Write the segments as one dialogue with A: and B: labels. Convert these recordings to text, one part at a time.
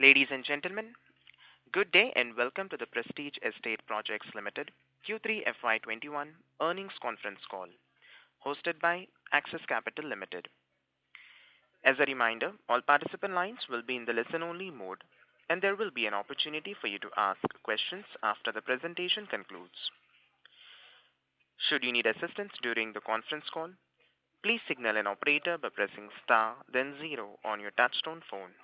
A: Ladies and gentlemen, good day and welcome to the Prestige Estate Projects Limited Q3 FY21 earnings conference call hosted by Axis Capital Limited. As a reminder, all participant lines will be in the listen-only mode, and there will be an opportunity for you to ask questions after the presentation concludes. Should you need assistance during the conference call, please signal an operator by pressing star then zero on your touchtone phone.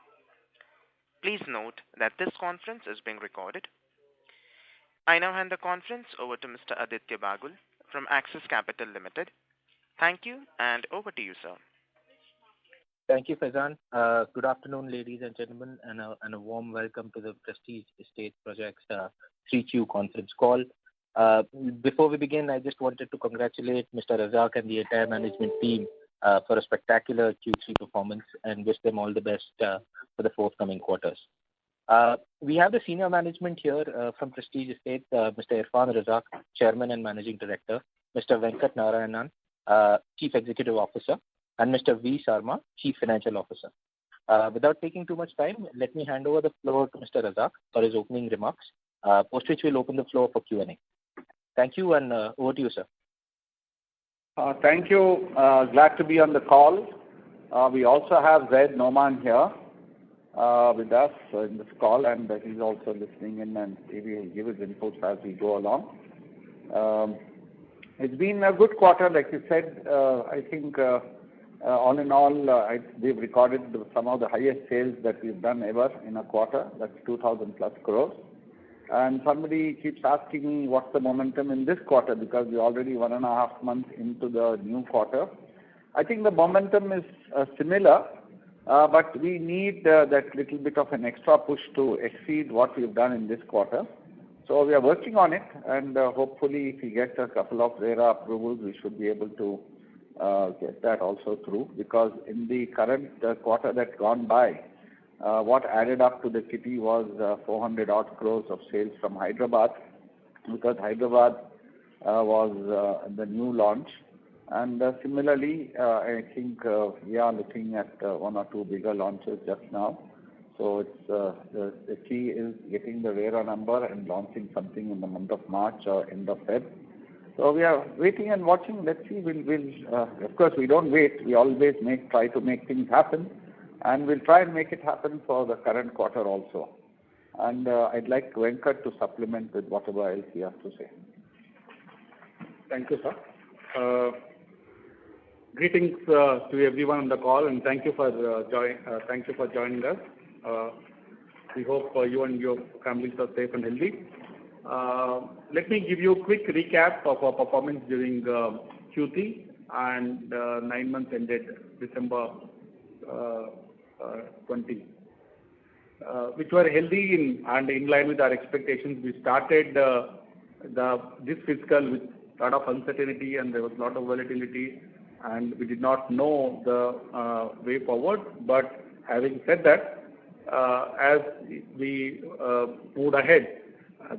A: Please note that this conference is being recorded. I now hand the conference over to Mr. Aditya Bagul from Axis Capital Limited. Thank you, and over to you, sir.
B: Thank you, Faizan. Good afternoon, ladies and gentlemen, and a warm welcome to the Prestige Estate Projects 3Q conference call. Before we begin, I just wanted to congratulate Mr. Razak and the entire management team for a spectacular Q3 performance and wish them all the best for the forthcoming quarters. We have the senior management here from Prestige Estate, Mr. Irfan Razak, Chairman and Managing Director, Mr. Venkat Narayanan, Chief Executive Officer, and Mr. V. Sarma, Chief Financial Officer. Without taking too much time, let me hand over the floor to Mr. Razak for his opening remarks, post which we'll open the floor for Q&A. Thank you, and over to you, sir.
C: Thank you. Glad to be on the call. We also have Zaid Noman here with us in this call, and he's also listening in, and he will give his inputs as we go along. It's been a good quarter, like you said. I think all in all, we've recorded some of the highest sales that we've done ever in a quarter. That's 2,000 plus crores. And somebody keeps asking me what's the momentum in this quarter, because we're already 1.5 months into the new quarter. I think the momentum is similar, but we need that little bit of an extra push to exceed what we've done in this quarter. So we are working on it, and hopefully if we get a couple of RERA approvals, we should be able to get that also through, because in the current quarter that's gone by, what added up to the kitty was 400 odd crores of sales from Hyderabad, because Hyderabad was the new launch. And similarly, I think we are looking at one or two bigger launches just now. So it's the key is getting the RERA number and launching something in the month of March or end of Feb. So we are waiting and watching. Let's see. Of course, we don't wait. We always try to make things happen. And we'll try and make it happen for the current quarter also. And I'd like Venkat to supplement with whatever else he has to say.
D: Thank you, sir. Greetings to everyone on the call, and thank you for joining us. We hope you and your families are safe and healthy. Let me give you a quick recap of our performance during Q3 and 9 months ended December 20, which were healthy and in line with our expectations. We started this fiscal with a lot of uncertainty, and there was a lot of volatility, and we did not know the way forward. But having said that, as we moved ahead,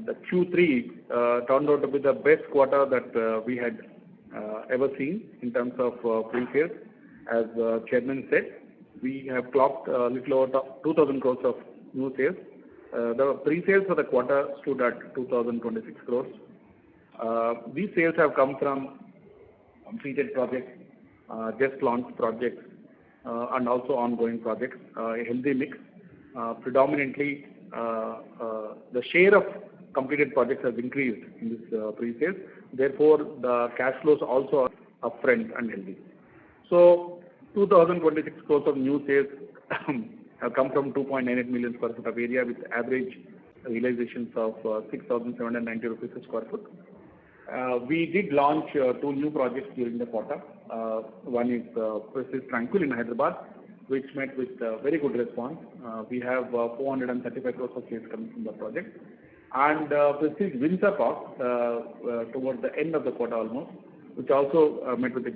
D: the Q3 turned out to be the best quarter that we had ever seen in terms of pre-sales. As Chairman said, we have clocked a little over 2,000 crores of new sales. The pre-sales for the quarter stood at 2,026 crores. These sales have come from completed projects, just launched projects, and also ongoing projects, a healthy mix. Predominantly, the share of completed projects has increased in this pre-sales. Therefore, the cash flows also are upfront and healthy. So, 2,026 crores of new sales have come from 2.98 million square foot of area with average realizations of 6,790 rupees per square foot. We did launch two new projects during the quarter. One is Prestige Tranquil in Hyderabad, which met with very good response. We have 435 crores of sales coming from the project. And Prestige Windsor Park towards the end of the quarter almost, which also met with a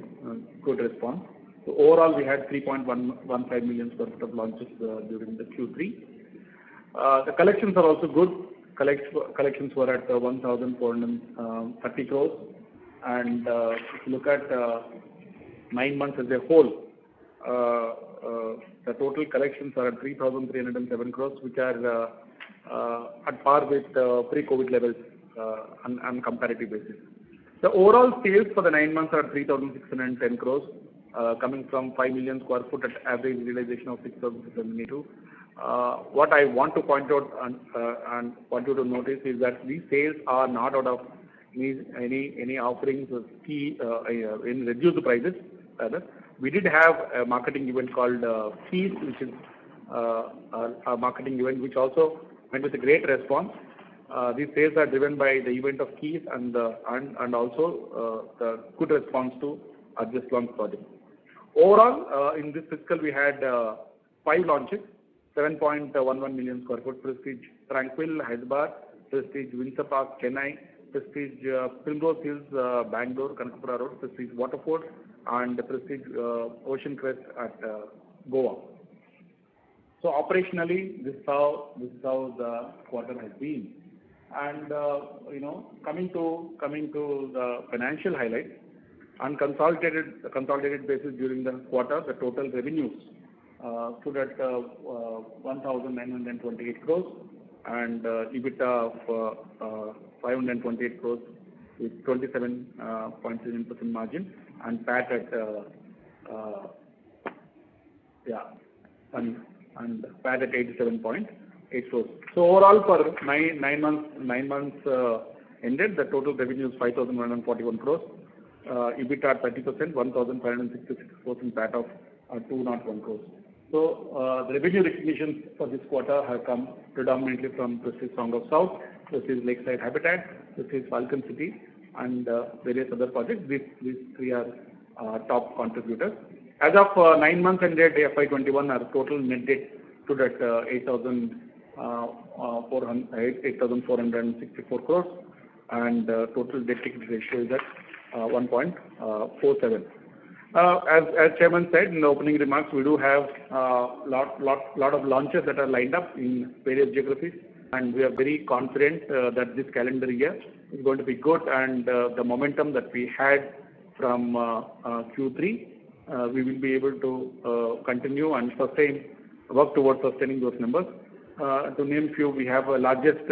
D: good response. So overall, we had 3.15 million square foot of launches during the Q3. The collections are also good. Collections were at 1,430 crores. And if you look at 9 months as a whole, the total collections are at 3,307 crores, which are at par with pre-COVID levels on comparative basis. The overall sales for the 9 months are 3,610 crores, coming from 5 million square foot at average realization of 6,672. What I want to point out and want you to notice is that these sales are not out of any offerings of key in reduced prices. Rather, we did have a marketing event called Keys, which is a marketing event which also went with a great response. These sales are driven by the event of Keys and also the good response to our just launched project. Overall, in this fiscal, we had 5 launches, 7.11 million square foot: Prestige Tranquil, Hyderabad; Prestige Windsor Park, Chennai; Prestige Primrose Hills, Bangalore, Kanakapura Road; Prestige Waterford; and Prestige Ocean Crest at Goa. So operationally, this is how the quarter has been. And coming to the financial highlights, on consolidated basis during the quarter, the total revenues stood at 1,928 crores and EBITDA of 528 crores with 27.7% margin, and PAT at PAT at 87.8 crores. So overall, for nine months ended, the total revenue is 5,141 crores, EBITDA at 30%, 1,566 crores, and PAT of 201 crores. So the revenue recognition for this quarter have come predominantly from Prestige Song of South, Prestige Lakeside Habitat, Prestige Falcon City, and various other projects. These 3 are top contributors. As of 9 months ended FY21, our total net debt stood at 8,464 crores, and total debt equity ratio is at 1.47. As Chairman said in the opening remarks, we do have lot of launches that are lined up in various geographies, and we are very confident that this calendar year is going to be good, and the momentum that we had from Q3, we will be able to continue and work towards sustaining those numbers. To name few, we have a largest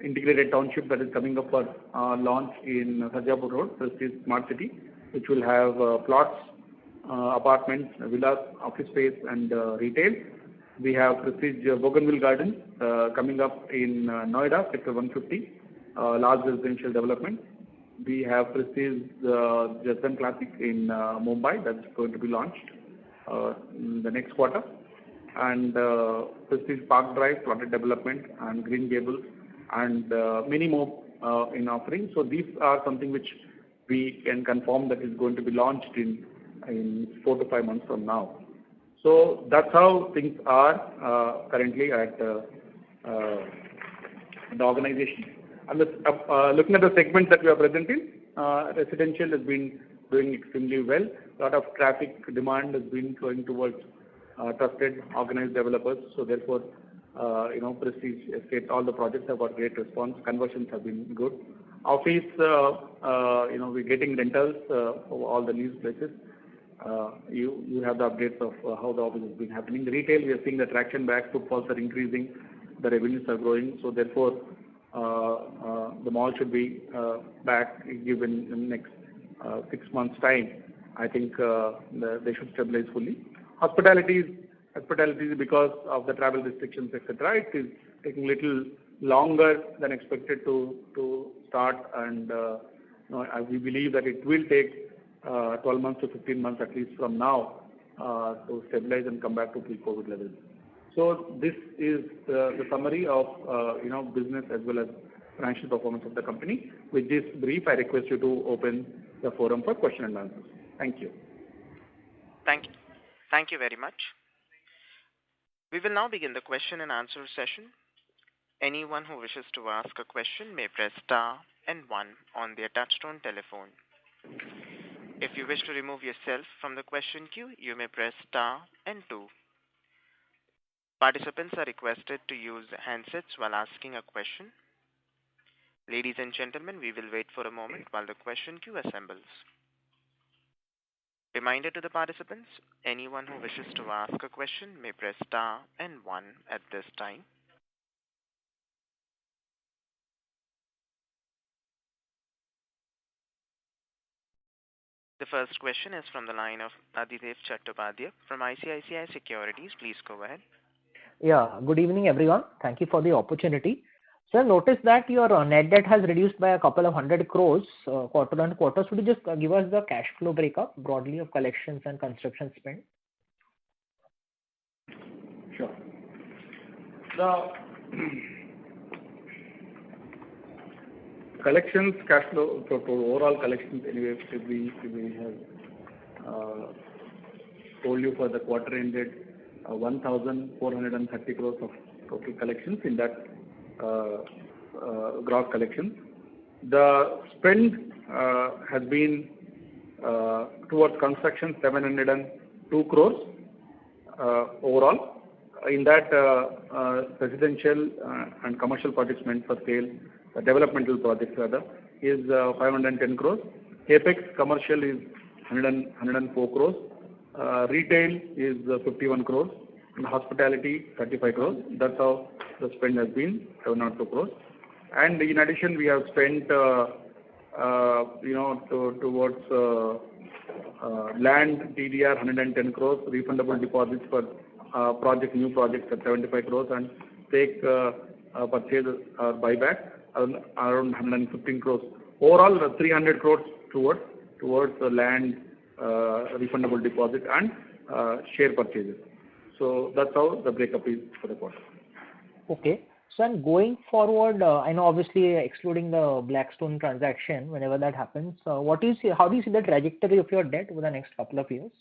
D: integrated township that is coming up for launch in Sarjapur Road, Prestige Smart City, which will have plots, apartments, villas, office space, and retail. We have Prestige Bougainville Gardens coming up in Noida, Sector 150, large residential development. We have Prestige Jasdan Classic in Mumbai that's going to be launched in the next quarter, and Prestige Park Drive, plotted development, and Green Gables, and many more in offering. So these are something which we can confirm that is going to be launched in 4 to 5 months from now. So that's how things are currently at the organization. And looking at the segments that we are present in, residential has been doing extremely well. A lot of traffic demand has been going towards trusted, organized developers. So therefore, Prestige Estate, all the projects have got great response. Conversions have been good. Office, we're getting rentals for all the leased places. You have the updates of how the office has been happening. The retail, we are seeing the traction back. Footfalls are increasing. The revenues are growing. So therefore, the mall should be back given in the next 6 months' time. I think they should stabilize fully. Hospitality, because of the travel restrictions, etc., it is taking a little longer than expected to start, and we believe that it will take 12 months to 15 months at least from now to stabilize and come back to pre-COVID levels. So this is the summary of business as well as financial performance of the company. With this brief, I request you to open the forum for question and answers. Thank you.
A: Thank you very much. We will now begin the question and answer session. Anyone who wishes to ask a question may press star and 1 on their touchtone telephone. If you wish to remove yourself from the question queue, you may press star and 2. Participants are requested to use handsets while asking a question. Ladies and gentlemen, we will wait for a moment while the question queue assembles. Reminder to the participants, anyone who wishes to ask a question may press star and one at this time. The first question is from the line of Adhidev Chattopadhyay from ICICI Securities. Please go ahead.
E: Yeah, good evening, everyone. Thank you for the opportunity. Sir, notice that your net debt has reduced by a couple of 100 crores quarter on quarter. So would you just give us the cash flow breakup broadly of collections and construction spend?
D: Sure. The collections cash flow, so overall collections anyway, we have told you for the quarter ended 1,430 crores of total collections in that gross collections. The spend has been towards construction 702 crores overall. In that, residential and commercial projects meant for sale, developmental projects rather, is 510 crores. Capex commercial is 104 crores. Retail is 51 crores. And hospitality 35 crores. That's how the spend has been, 702 crores. And in addition, we have spent towards land TDR 110 crores, refundable deposits for new projects at 75 crores, and take purchase or buyback around 115 crores. Overall, 300 crores towards the land refundable deposit and share purchases. So that's how the breakup is for the quarter.
E: Okay. So and going forward, I know obviously excluding the Blackstone transaction, whenever that happens, how do you see the trajectory of your debt over the next couple of years?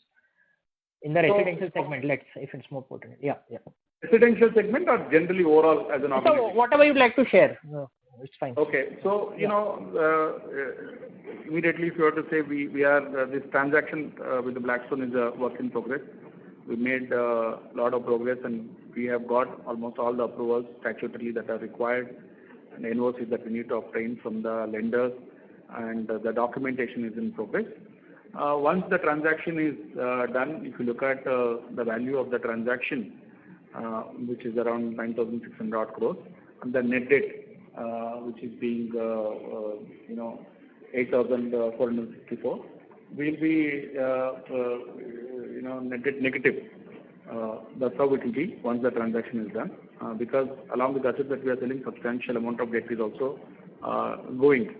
E: In the residential segment, let's say, if it's more pertinent. Yeah.
D: Residential segment or generally overall as an organization?
E: So whatever you'd like to share, it's fine.
D: Okay. So, immediately if you were to say we are, this transaction with the Blackstone is a work in progress. We made a lot of progress and we have got almost all the approvals statutorily that are required and NOCs that we need to obtain from the lenders, and the documentation is in progress. Once the transaction is done, if you look at the value of the transaction, which is around 9,600 crores, and the net debt, which is being 8,464, will be net debt negative. That's how it will be once the transaction is done, because along with the assets that we are selling, substantial amount of debt is also going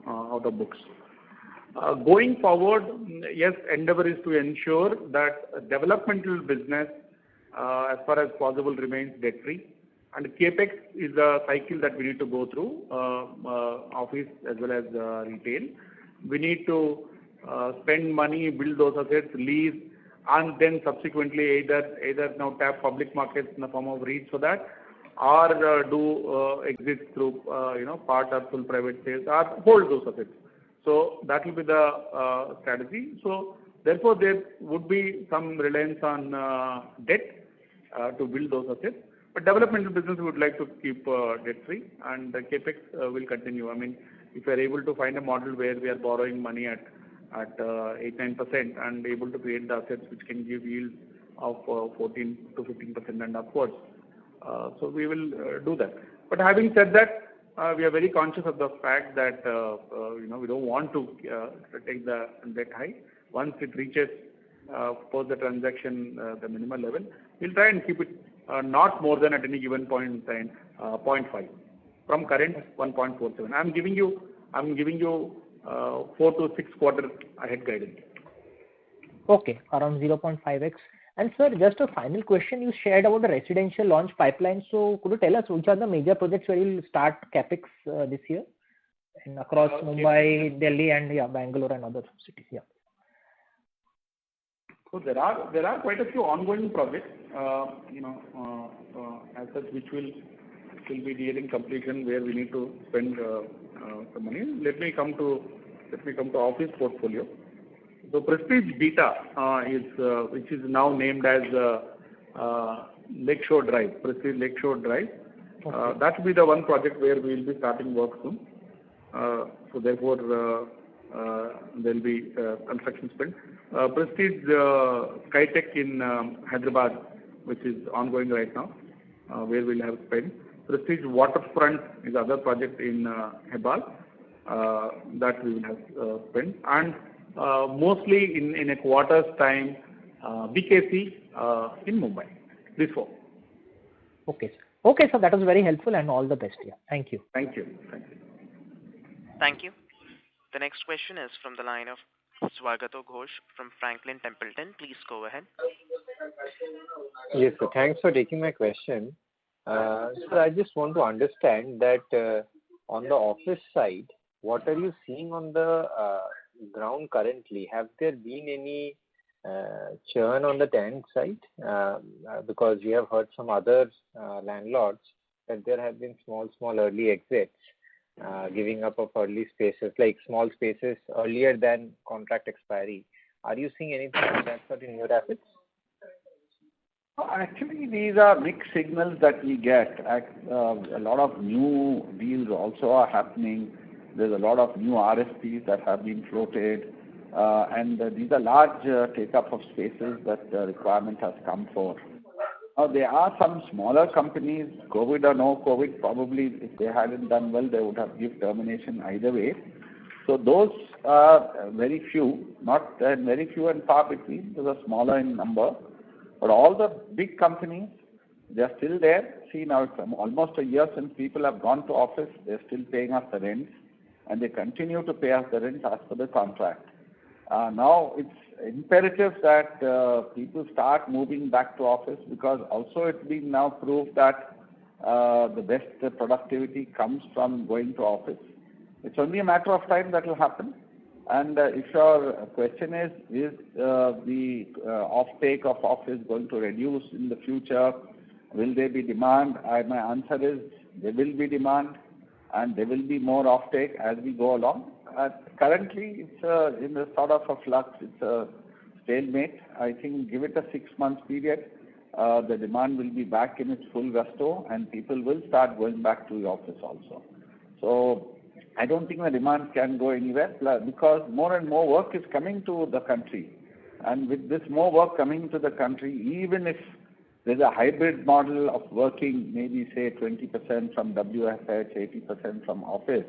D: out of books. Going forward, yes, endeavor is to ensure that developmental business, as far as possible, remains debt-free. And Capex is a cycle that we need to go through, office as well as retail. We need to spend money, build those assets, lease, and then subsequently either now tap public markets in the form of REITs for that, or do exits through part or full private sales, or hold those assets. So that will be the strategy. So therefore, there would be some reliance on debt to build those assets. But developmental business we would like to keep debt-free, and the Capex will continue. I mean, if we are able to find a model where we are borrowing money at 8-9% and able to create the assets which can give yields of 14 to 15% and upwards, so we will do that. But having said that, we are very conscious of the fact that we don't want to take the debt high. Once it reaches post the transaction the minimal level, we'll try and keep it not more than at any given point in time 0.5 from current 1.47. I'm giving you 4 to 6 quarter ahead guidance.
E: Okay, around 0.5x. And sir, just a final question. You shared about the residential launch pipeline. So could you tell us which are the major projects where you will start Capex this year, and across Mumbai, Delhi, and Bangalore and other cities? Yeah.
D: So there are quite a few ongoing projects, as such, which will be nearing completion, where we need to spend some money. Let me come to office portfolio. So Prestige Beta which is now named as Lakeshore Drive, Prestige Lakeshore Drive. That will be the one project where we will be starting work soon. So therefore, there will be construction spend. Prestige Skytech in Hyderabad, which is ongoing right now, where we'll have spend. Prestige Waterfront is other project in Hebal, that we will have spend. And mostly in a quarter's time, BKC in Mumbai. These four.
E: Okay, sir. Okay, sir. That was very helpful and all the best here. Thank you.
D: Thank you. Thank you.
A: Thank you. The next question is from the line of Swagato Ghosh from Franklin Templeton. Please go ahead.
F: Yes, sir. Thanks for taking my question. So I just want to understand that on the office side, what are you seeing on the ground currently? Have there been any churn on the tenant side? Because we have heard from other landlords that there have been small early exits, giving up of early spaces, like small spaces earlier than contract expiry. Are you seeing anything of that sort in your assets?
C: Actually, these are mixed signals that we get. A lot of new deals also are happening. There's a lot of new RFPs that have been floated. And these are large take-up of spaces that the requirement has come for. Now, there are some smaller companies, COVID or no COVID, probably if they hadn't done well, they would have given termination either way. So those are very few, not very few and far between. Those are smaller in number. But all the big companies, they're still there. See, now it's almost a year since people have gone to office. They're still paying us the rents, and they continue to pay us the rents as per the contract. Now it's imperative that people start moving back to office, because also it's been now proved that the best productivity comes from going to office. It's only a matter of time that will happen. And if your question is the offtake of office going to reduce in the future? Will there be demand? My answer is there will be demand, and there will be more offtake as we go along. Currently, it's in a sort of a flux. It's a stalemate. I think give it a 6 months period, the demand will be back in its full gusto, and people will start going back to the office also. So I don't think the demand can go anywhere, because more and more work is coming to the country. And with this more work coming to the country, even if there's a hybrid model of working, maybe say 20% from WFH, 80% from office,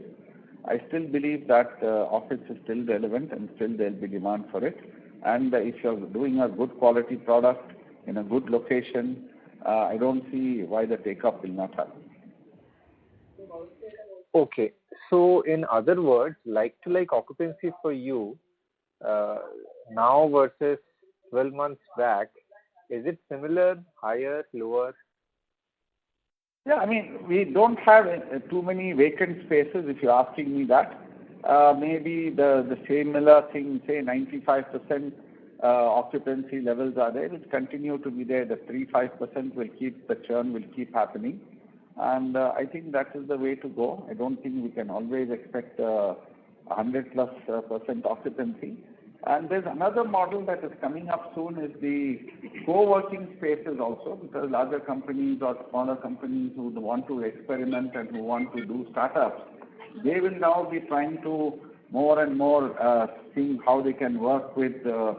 C: I still believe that office is still relevant and still there'll be demand for it. And if you're doing a good quality product in a good location, I don't see why the take-up will not happen.
F: Okay. So in other words, like-to-like occupancy for you now versus 12 months back, is it similar, higher, lower?
C: Yeah, I mean, we don't have too many vacant spaces, if you're asking me that. Maybe the similar thing, say 95% occupancy levels are there. It will continue to be there. The 3-5% will keep, the churn will keep happening. And I think that is the way to go. I don't think we can always expect 100+% occupancy. And there's another model that is coming up soon, is the co-working spaces also, because larger companies or smaller companies who want to experiment and who want to do startups, they will now be trying to more and more see how they can work with the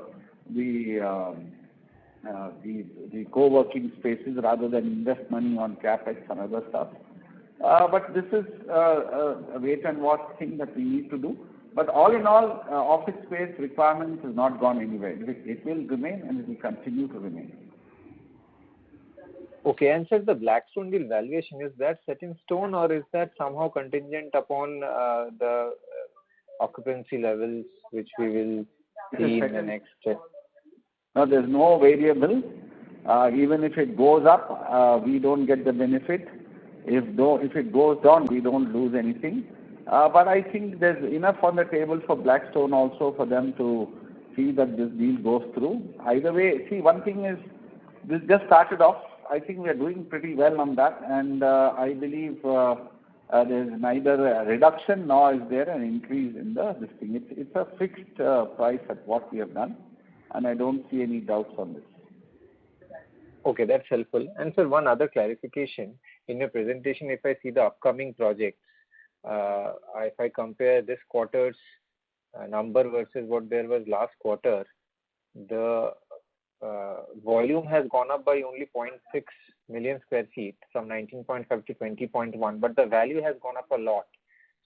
C: co-working spaces rather than invest money on capex and other stuff. But this is a wait and watch thing that we need to do. But all in all, office space requirements has not gone anywhere. It will remain, and it will continue to remain.
F: Okay, and sir, the Blackstone deal valuation, is that set in stone, or is that somehow contingent upon the occupancy levels which we will see in the next step?
C: No, there's no variable. Even if it goes up, we don't get the benefit. If it goes down, we don't lose anything. But I think there's enough on the table for Blackstone also for them to see that this deal goes through. Either way, see, one thing is, this just started off. I think we are doing pretty well on that, and I believe there's neither a reduction nor is there an increase in this thing. It's a fixed price at what we have done, and I don't see any doubts on this.
F: Okay, that's helpful. And sir, one other clarification. In your presentation, if I see the upcoming projects, if I compare this quarter's number versus what there was last quarter, the volume has gone up by only 0.6 million square feet from 19.5 to 20.1, but the value has gone up a lot.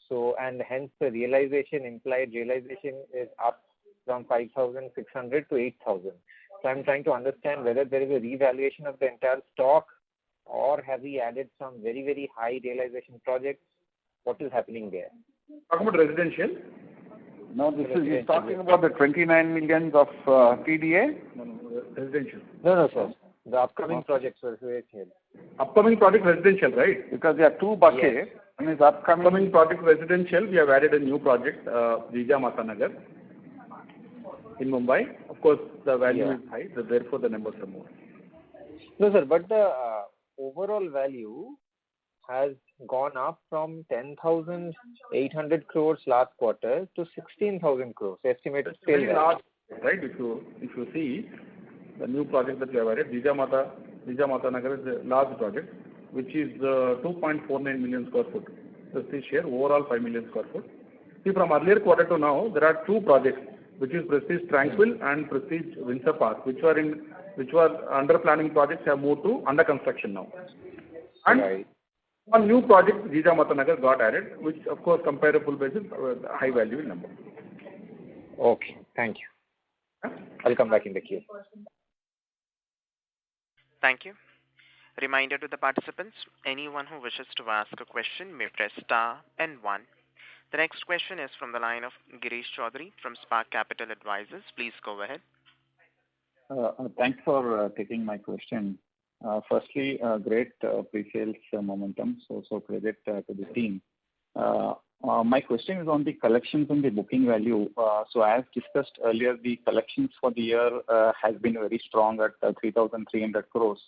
F: So, and hence the implied realization is up from 5,600 to 8,000. So I'm trying to understand whether there is a revaluation of the entire stock, or have we added some very, very high realization projects? What is happening there?
D: Talking about residential?
C: No, he's talking about the 29 millions of TDA?
D: No, residential.
F: No, sir. The upcoming projects were here.
D: Upcoming project residential, right?
C: Because there are two buckets.
F: Yes.
C: One is upcoming
D: project residential. We have added a new project, Jijamata Nagar in Mumbai. Of course, the value is high, so therefore the numbers are more.
F: No, sir, but the overall value has gone up from 10,800 crores last quarter to 16,000 crores estimated sale value.
D: Large, right? If you see the new project that we have added, Jijamata Nagar is a large project, which is 2.49 million square foot. Prestige share overall 5 million square foot. See, from earlier quarter to now, there are two projects, which is Prestige Tranquil and Prestige Windsor Park, which were under planning projects, have moved to under construction now. And
F: right.
D: One new project, Jijamata Nagar, got added, which of course comparable basis, high value number.
F: Okay, thank you. I'll come back in the queue.
A: Thank you. Reminder to the participants, anyone who wishes to ask a question may press star and 1. The next question is from the line of Girish Chaudhary from Spark Capital Advisors. Please go ahead.
G: Thanks for taking my question. Firstly, great pre-sales momentum, so credit to the team. My question is on the collections and the booking value. So as discussed earlier, the collections for the year has been very strong at 3,300 crores,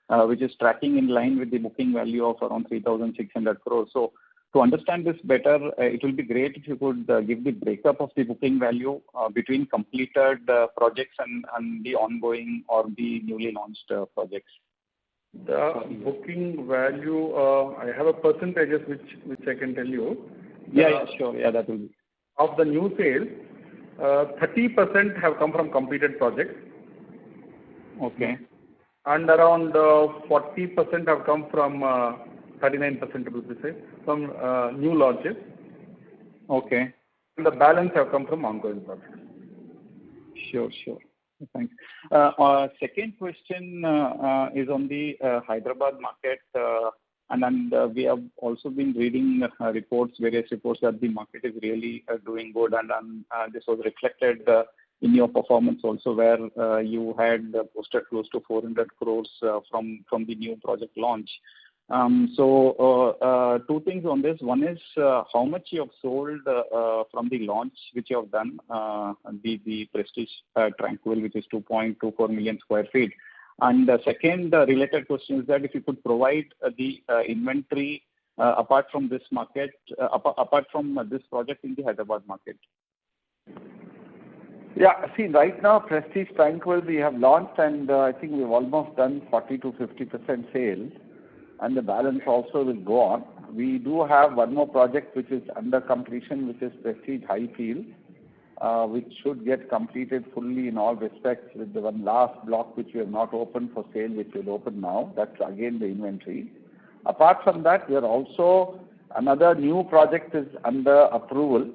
G: which is tracking in line with the booking value of around 3,600 crores. So to understand this better, it will be great if you could give the breakup of the booking value between completed projects and the ongoing or the newly launched projects.
D: The booking value, I have a percentages which I can tell you.
G: Yeah, sure. Yeah, that will be.
D: Of the new sales, 30% have come from completed projects.
G: Okay.
D: And around 40% have come from 39% to be precise, from new launches.
G: Okay.
D: And the balance have come from ongoing projects.
G: Sure. Thanks. Second question is on the Hyderabad market, and then we have also been reading various reports that the market is really doing good, and this was reflected in your performance also, where you had posted close to 400 crores from the new project launch. So two things on this. One is how much you have sold from the launch which you have done, the Prestige Tranquil, which is 2.24 million square feet. And the second related question is that if you could provide the inventory apart from this market, apart from this project in the Hyderabad market.
C: Yeah, see, right now Prestige Tranquil we have launched, and I think we've almost done 40 to 50% sales, and the balance also will go on. We do have one more project which is under completion, which is Prestige Highfield, which should get completed fully in all respects, with the one last block which we have not opened for sale, which will open now. That's again the inventory. Apart from that, we are also, another new project is under approval,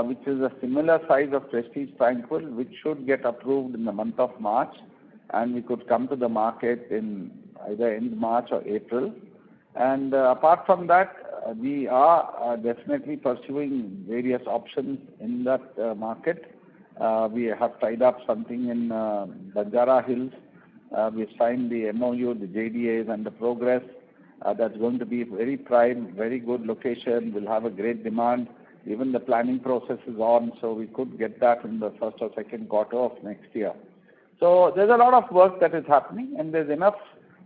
C: which is a similar size of Prestige Tranquil, which should get approved in the month of March, and we could come to the market in either end March or April. And apart from that, we are definitely pursuing various options in that market. We have tied up something in Banjara Hills. We signed the MOU, the JDA is under progress. That's going to be very prime, very good location, will have a great demand. Even the planning process is on, so we could get that in the first or second quarter of next year. So there's a lot of work that is happening, and there's enough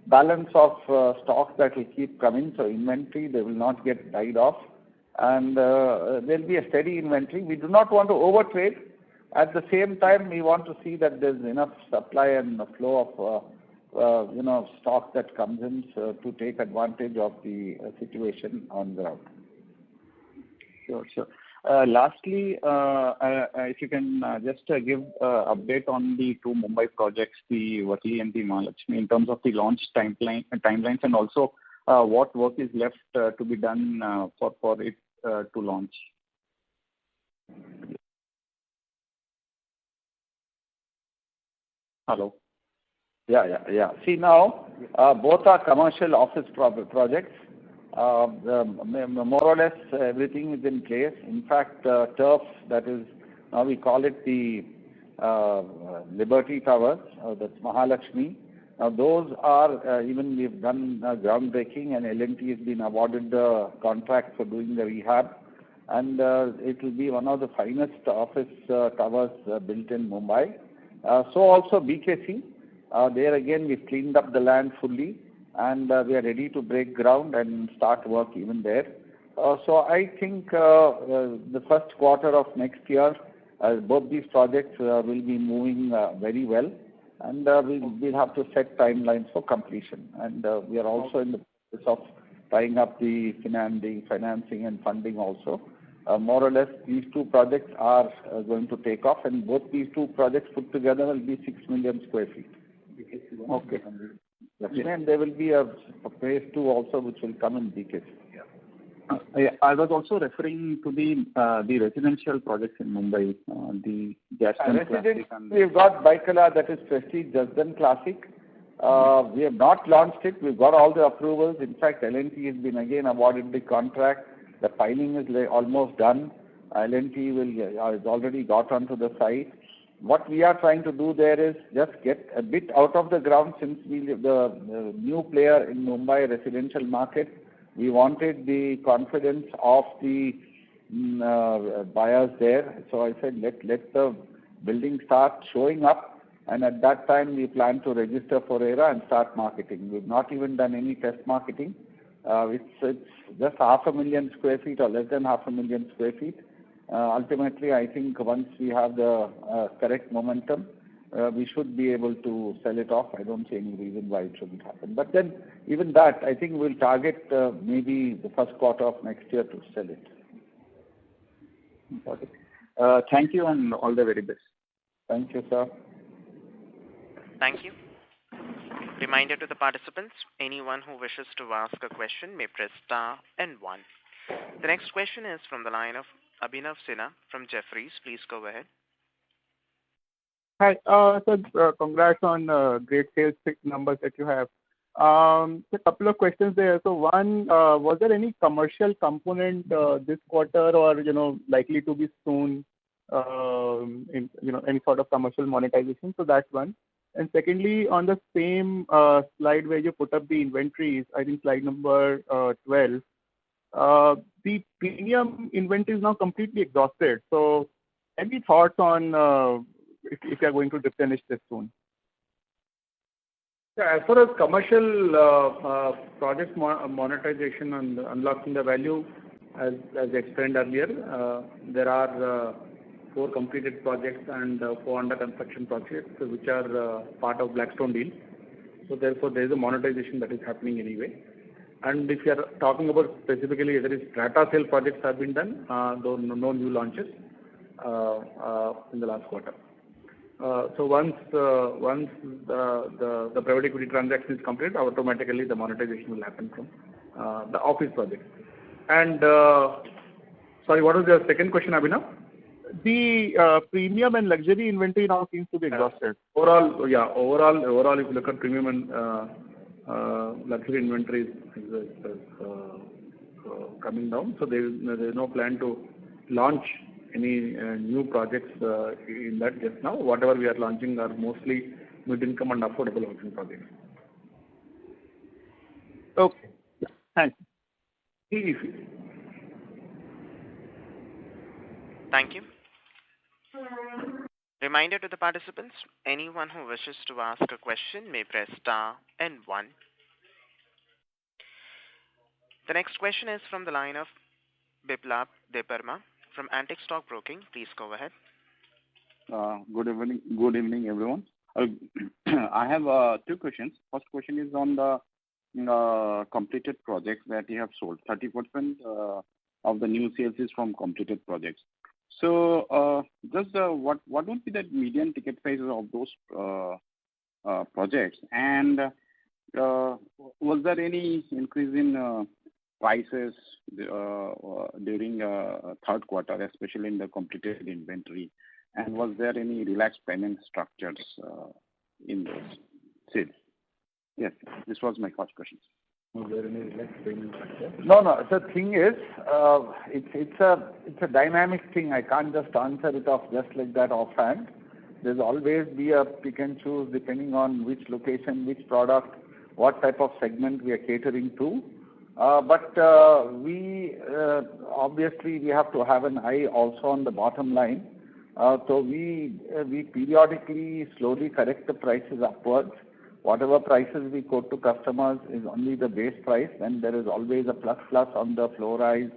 C: balance of stock that will keep coming. So inventory, they will not get died off, and there'll be a steady inventory. We do not want to overtrade. At the same time, we want to see that there's enough supply and the flow of stock that comes in, so to take advantage of the situation on ground.
G: Sure. Lastly, if you can just give update on the two Mumbai projects, the Worli and the Mahalakshmi, in terms of the launch timelines, and also what work is left to be done for it to launch. Hello.
C: Yeah. See, now, both are commercial office projects. More or less everything is in place. In fact, turf, that is, now we call it the Liberty Towers, that's Mahalakshmi. Now those are, even we've done groundbreaking, and L&T has been awarded the contract for doing the rehab. And it will be one of the finest office towers built in Mumbai. So also BKC. There again, we've cleaned up the land fully, and we are ready to break ground and start work even there. So I think the first quarter of next year, both these projects will be moving very well, and we'll have to set timelines for completion. And we are also in the process of tying up the financing and funding also. More or less, these two projects are going to take off, and both these two projects put together will be 6 million square feet.
G: Okay.
C: And there will be a phase 2 also, which will come in BKC.
G: I was also referring to the residential projects in Mumbai, the Jasdan Classic.
C: We've got Baikala, that is Prestige Jasdan Classic. We have not launched it. We've got all the approvals. In fact, L&T has been again awarded the contract. The filing is almost done. L&T has already got onto the site. What we are trying to do there is just get a bit out of the ground, since the new player in Mumbai residential market. We wanted the confidence of the buyers there. So I said, let the building start showing up, and at that time we plan to register for RERA and start marketing. We've not even done any test marketing. It's just 500,000 square feet or less than 500,000 square feet. Ultimately, I think once we have the correct momentum, we should be able to sell it off. I don't see any reason why it shouldn't happen. But then, even that, I think we'll target maybe the first quarter of next year to sell it.
G: Got it. Thank you, and all the very best.
C: Thank you, sir.
A: Thank you. Reminder to the participants, anyone who wishes to ask a question may press star and 1. The next question is from the line of Abhinav Sinha from Jefferies. Please go ahead.
H: Hi. So congrats on great sales numbers that you have. So a couple of questions there. So one, was there any commercial component this quarter, or likely to be soon, in any sort of commercial monetization? So that's one. And secondly, on the same slide where you put up the inventories, I think slide number 12, the premium inventory is now completely exhausted. So any thoughts on if you are going to replenish this soon?
D: Yeah, as far as commercial project monetization and unlocking the value, as explained earlier, there are 4 completed projects and 4 under construction projects, which are part of Blackstone deal. So therefore, there is a monetization that is happening anyway. And if you are talking about specifically whether it's strata sale projects have been done, though no new launches in the last quarter. So once the private equity transaction is complete, automatically the monetization will happen from the office project. And sorry, what was your second question, Abhinav?
H: The premium and luxury inventory now seems to be exhausted.
D: Overall, if you look at premium and luxury inventory is coming down. So there is no plan to launch any new projects in that just now. Whatever we are launching are mostly mid-income and affordable housing projects.
H: Okay. Thanks.
A: Thank you. Reminder to the participants, anyone who wishes to ask a question may press star and 1. The next question is from the line of Biplab Debbarma from Antique Stock Broking. Please go ahead.
I: Good evening, everyone. I have 2 questions. First question is on the completed projects that you have sold. 30% of the new sales is from completed projects. So just what would be the median ticket prices of those projects, and was there any increase in prices during third quarter, especially in the completed inventory, and was there any relaxed payment structures in those sales? Yes, this was my first question.
D: Was there any relaxed payment structure?
C: No. The thing is, it's a dynamic thing. I can't just answer it off just like that offhand. There's always be a pick and choose depending on which location, which product, what type of segment we are catering to. But we obviously we have to have an eye also on the bottom line. So we periodically slowly correct the prices upwards. Whatever prices we quote to customers is only the base price, and there is always a plus on the floor rise,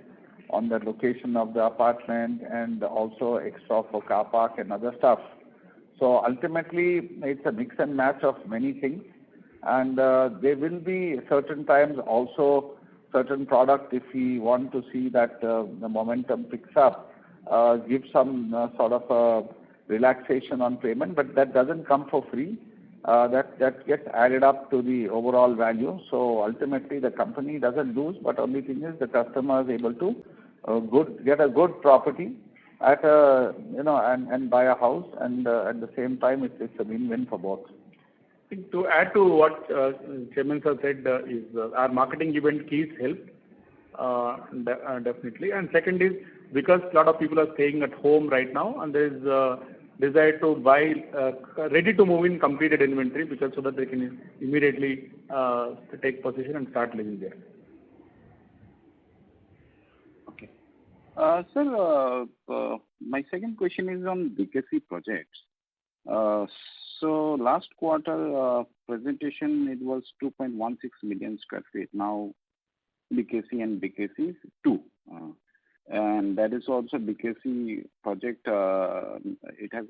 C: on the location of the apartment, and also extra for car park and other stuff. So ultimately, it's a mix and match of many things, and there will be certain times also certain product, if we want to see that the momentum picks up, give some sort of relaxation on payment, but that doesn't come for free. That gets added up to the overall value. So ultimately, the company doesn't lose, but only thing is the customer is able to get a good property at and buy a house, and at the same time it's a win-win for both.
D: I think to add to what Chairman sir said is our marketing event keys help definitely, and second is because a lot of people are staying at home right now, and there is desire to buy ready to move in completed inventory, because so that they can immediately take possession and start living there.
I: Okay. Sir, my second question is on BKC projects. So last quarter presentation, it was 2.16 million square feet. Now BKC and BKC 2. And that is also BKC project, it has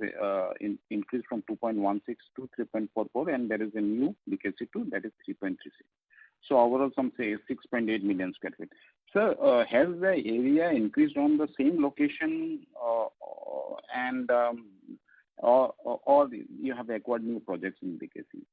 I: increased from 2.16 to 3.44, and there is a new BKC 2 that is 3.36. So overall, some say 6.8 million square feet. So has the area increased on the same location, and or you have acquired new projects in BKC?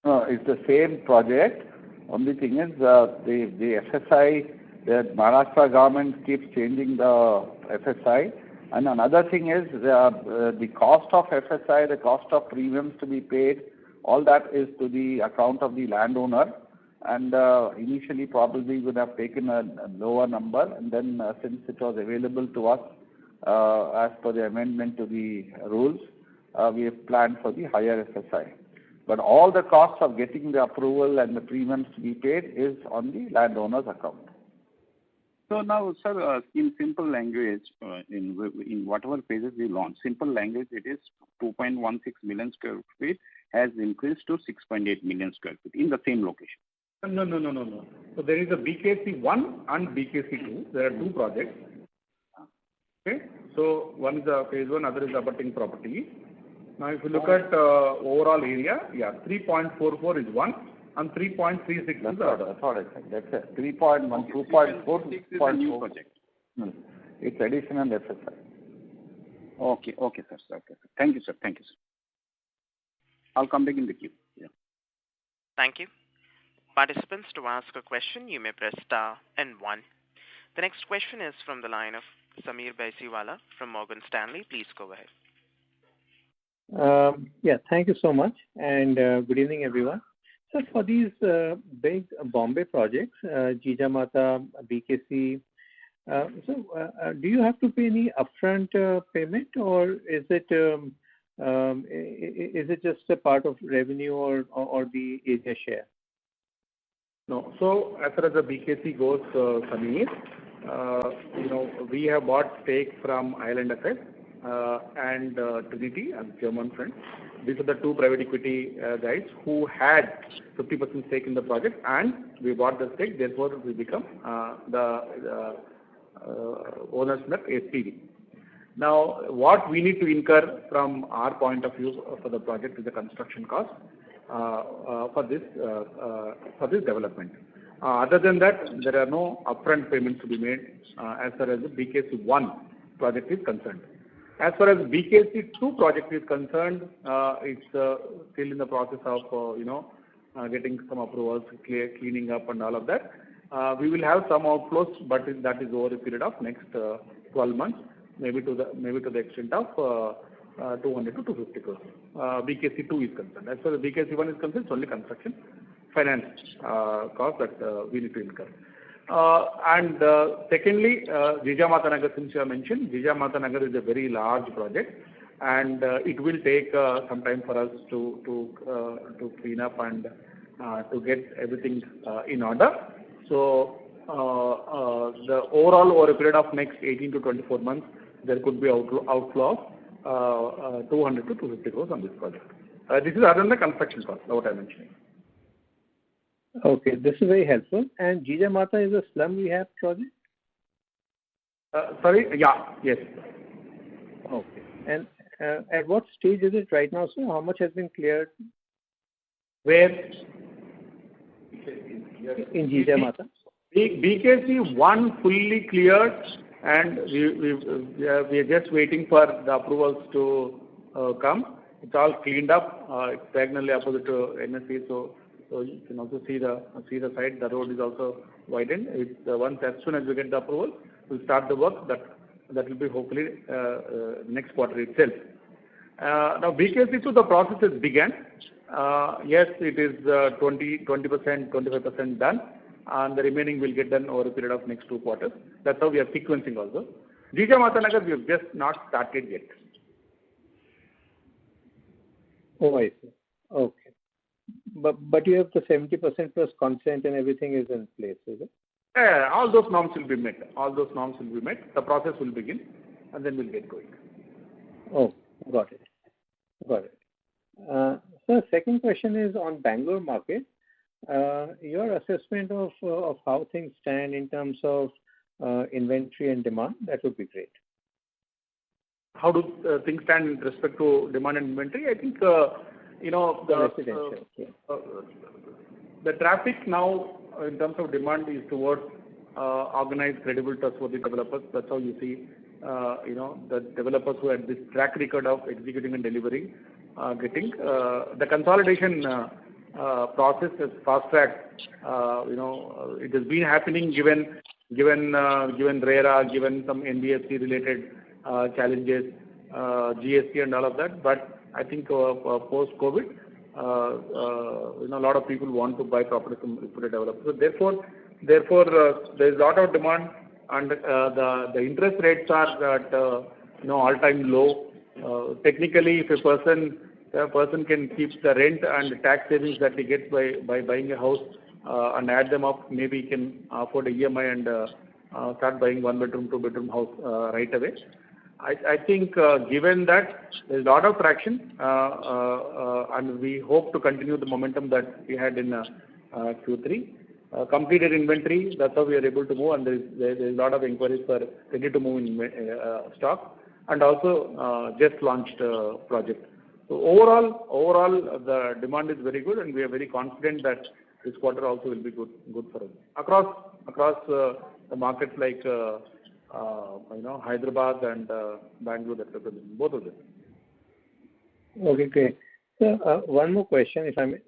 C: No, it's the same project. Only thing is the FSI. The Maharashtra government keeps changing the FSI, and another thing is the cost of FSI, the cost of premiums to be paid, all that is to the account of the landowner, and initially probably would have taken a lower number, and then since it was available to us as per the amendment to the rules, we have planned for the higher FSI. But all the costs of getting the approval and the premiums to be paid is on the landowner's account.
I: So now, sir, in simple language, in whatever pages we launch, simple language, it is 2.16 million square feet has increased to 6.8 million square feet in the same location.
D: No. So there is a BKC 1 and BKC 2. There are two projects. Okay. So one is a phase 1, other is abutting property. Now if you look at overall area, 3.44 is one. And 3.36 is the other.
C: That's what I said. That's it. 3.1, 2.4, 2.4.
I: New project.
C: It's additional FSI.
I: Okay, sir. Okay. Thank you, sir. I'll come back in the queue. Yeah.
A: Thank you. Participants, to ask a question, you may press star and 1. The next question is from the line of Sameer Baisiwala from Morgan Stanley. Please go ahead.
F: Thank you so much, and good evening, everyone. So for these big Bombay projects, Jijamata, BKC, do you have to pay any upfront payment, or is it just a part of revenue or the area share?
D: No. So as far as the BKC goes, Sameer, we have bought stake from Island FS and Trinity and German friends. These are the two private equity guys who had 50% stake in the project, and we bought the stake. Therefore, we become the owners of SPV. Now, what we need to incur from our point of view for the project is the construction cost for this development. Other than that, there are no upfront payments to be made as far as the BKC 1 project is concerned. As far as BKC 2 project is concerned, it's still in the process of getting some approvals, cleaning up and all of that. We will have some outflows, but that is over a period of next 12 months, maybe to the extent of 200 to 250 crores. BKC 2 is concerned. As far as BKC 1 is concerned, it's only construction finance cost that we need to incur. And secondly, Jijamata Nagar, since you have mentioned, Jijamata Nagar is a very large project, and it will take some time for us to clean up and to get everything in order. So the overall over a period of next 18 to 24 months, there could be outflow of 200 to 250 crores on this project. This is other than the construction cost, what I mentioned.
F: Okay, this is very helpful. And Jijamata is a slum rehab project?
D: Sorry? Yeah, yes.
F: Okay. And at what stage is it right now, sir? How much has been cleared?
D: Where?
F: In Jijamata.
D: BKC 1 fully cleared, and we are just waiting for the approvals to come. It's all cleaned up. It's diagonally opposite to NSC, so you can also see the site. The road is also widened. Once as soon as we get the approval, we'll start the work. That will be hopefully next quarter itself. Now BKC 2, the process has begun. Yes, it is 20%, 25% done, and the remaining will get done over a period of next 2 quarters. That's how we are sequencing also. Jijamata Nagar, we have just not started yet.
F: Oh, I see. Okay. But you have the 70% plus consent and everything is in place, is it?
D: Yeah, all those norms will be met. The process will begin, and then we'll get going.
F: Oh, got it. So second question is on Bangalore market. Your assessment of how things stand in terms of inventory and demand, that would be great.
D: How do things stand in respect to demand and inventory? I think, the traffic now in terms of demand is towards organized, credible, trustworthy developers. That's how you see, the developers who had this track record of executing and delivering, getting the consolidation process is fast-tracked. It has been happening given RERA, given some NBFC-related challenges, GST and all of that. But I think post-COVID, a lot of people want to buy property from reputed developers. So therefore, there is a lot of demand, and the interest rates are at all-time low. Technically, if a person can keep the rent and tax savings that he gets by buying a house and add them up, maybe he can afford a EMI and start buying 1-bedroom, 2-bedroom house right away. I think given that there is a lot of traction, and we hope to continue the momentum that we had in Q3. Completed inventory, that's how we are able to move, and there is a lot of inquiries for ready to move in stock, and also just launched project. So overall, the demand is very good, and we are very confident that this quarter also will be good for us across the markets like Hyderabad and Bangalore, that represent both of them.
F: Okay, great. So one more question, if I may.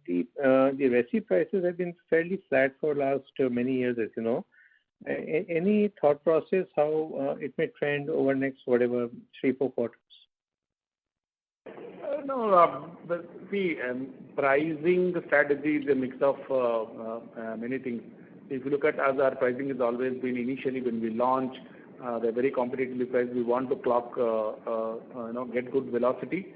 F: The resi prices have been fairly flat for last many years, as you know. Any thought process how it may trend over next 3-4 quarters?
D: No, pricing strategy is a mix of many things. If you look at as our pricing has always been initially when we launch, they're very competitively priced. We want to clock, get good velocity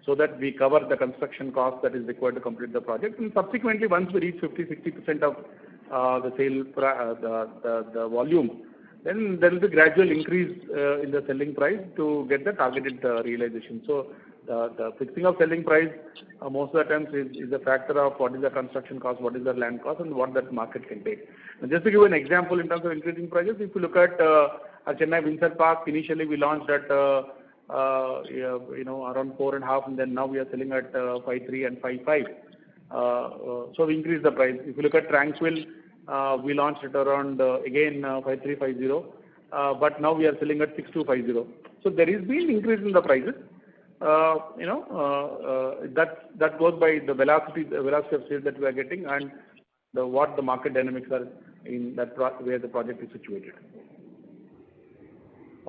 D: so that we cover the construction cost that is required to complete the project. And subsequently, once we reach 50-60% of the sale, the volume, then there will be gradual increase in the selling price to get the targeted realization. So the fixing of selling price most of the times is a factor of what is the construction cost, what is the land cost, and what that market can take. And just to give an example in terms of increasing prices, if you look at Chennai Windsor Park, initially we launched at around 4.5, and then now we are selling at 5.3 and 5.5. So we increased the price. If you look at Tranquil, we launched it around again 5350, but now we are selling at 6250. So there is been increase in the prices. That goes by the velocity of sales that we are getting and what the market dynamics are in that where the project is situated.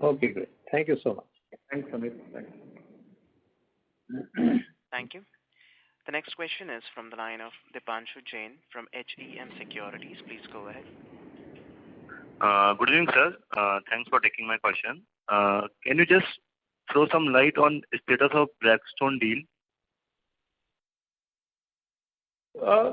F: Okay, great. Thank you so much.
D: Thanks, Samir. Thanks.
A: Thank you. The next question is from the line of Dipanshu Jain from HEM Securities. Please go ahead.
J: Good evening, sir. Thanks for taking my question. Can you just throw some light on status of Blackstone deal?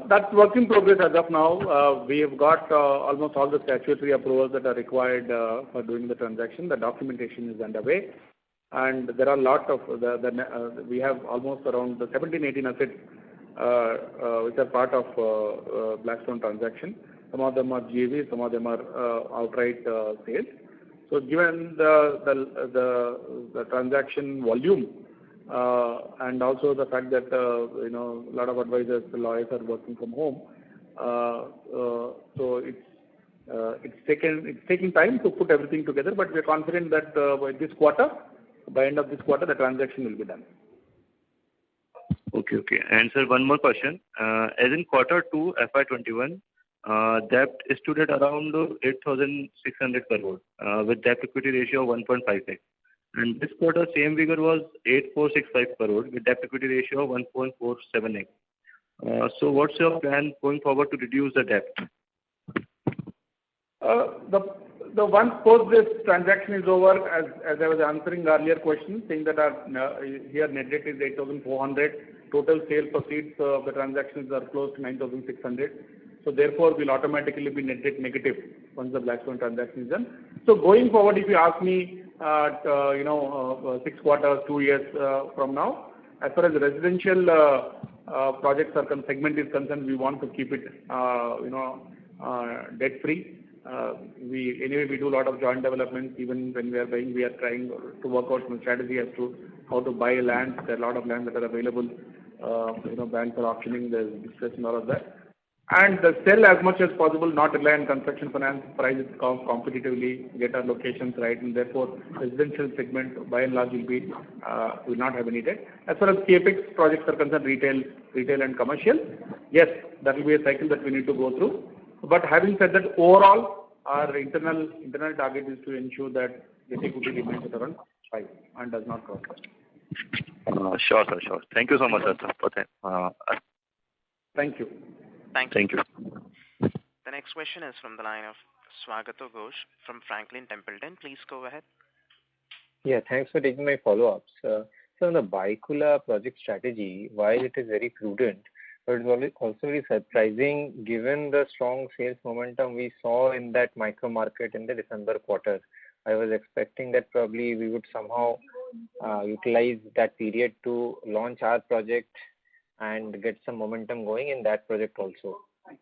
D: That's work in progress as of now. We have got almost all the statutory approvals that are required for doing the transaction. The documentation is underway. And there are a lot of, we have almost around 17-18 assets which are part of Blackstone transaction. Some of them are GAV, some of them are outright sales. So given the transaction volume and also the fact that a lot of advisors, the lawyers are working from home, so it's taking time to put everything together. But we are confident that by end of this quarter, the transaction will be done.
J: Okay. And sir, one more question. As in quarter 2 FY21, debt stood at around 8,600 crore with debt equity ratio of 1.56. And this quarter, same figure was 8,465 crore with debt equity ratio of 1.478. So what's your plan going forward to reduce the debt?
D: The once post this transaction is over, as I was answering the earlier question, saying that here net debt is 8,400. Total sale proceeds of the transactions are close to 9,600. So therefore, we'll automatically be net debt negative once the Blackstone transaction is done. So going forward, if you ask me, 6 quarters, 2 years from now, as far as the residential projects segment is concerned, we want to keep it, debt free. We do a lot of joint developments. Even when we are buying, we are trying to work out some strategy as to how to buy land. There are a lot of land that are available. Banks are auctioning, there's distress and all of that. And sell as much as possible, not rely on construction finance, price it competitively, get our locations right, and therefore residential segment by and large will not have any debt. As far as CapEx projects are concerned, retail and commercial, yes, that will be a cycle that we need to go through. But having said that, overall, our internal target is to ensure that the equity remains at around 5 and does not cross that.
J: Sure, sir, sure. Thank you so much, sir, for that.
D: Thank you.
A: Thank you. The next question is from the line of Swagato Ghosh from Franklin Templeton. Please go ahead.
F: Yeah, thanks for taking my follow-ups. So on the Byculla project strategy, while it is very prudent, but it's also very surprising given the strong sales momentum we saw in that micro market in the December quarter. I was expecting that probably we would somehow utilize that period to launch our project and get some momentum going in that project also.
D: Thank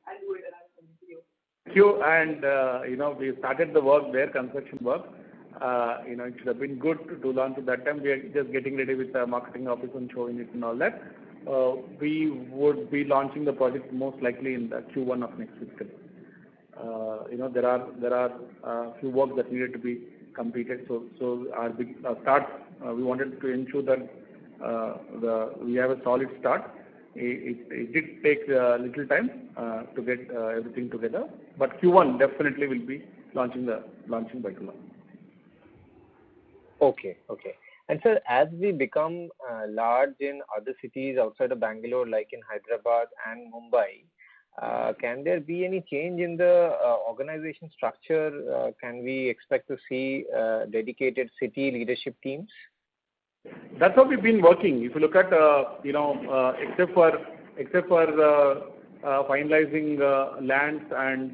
D: you. And, we started the work there, construction work. It should have been good to launch at that time. We are just getting ready with the marketing office and showing it and all that. We would be launching the project most likely in the Q1 of next fiscal. There are a few works that needed to be completed. So our start, we wanted to ensure that we have a solid start. It did take a little time to get everything together, but Q1 definitely will be launching Byculla.
F: Okay. And sir, as we become large in other cities outside of Bangalore, like in Hyderabad and Mumbai, can there be any change in the organization structure? Can we expect to see dedicated city leadership teams?
D: That's how we've been working. If you look at, except for finalizing lands and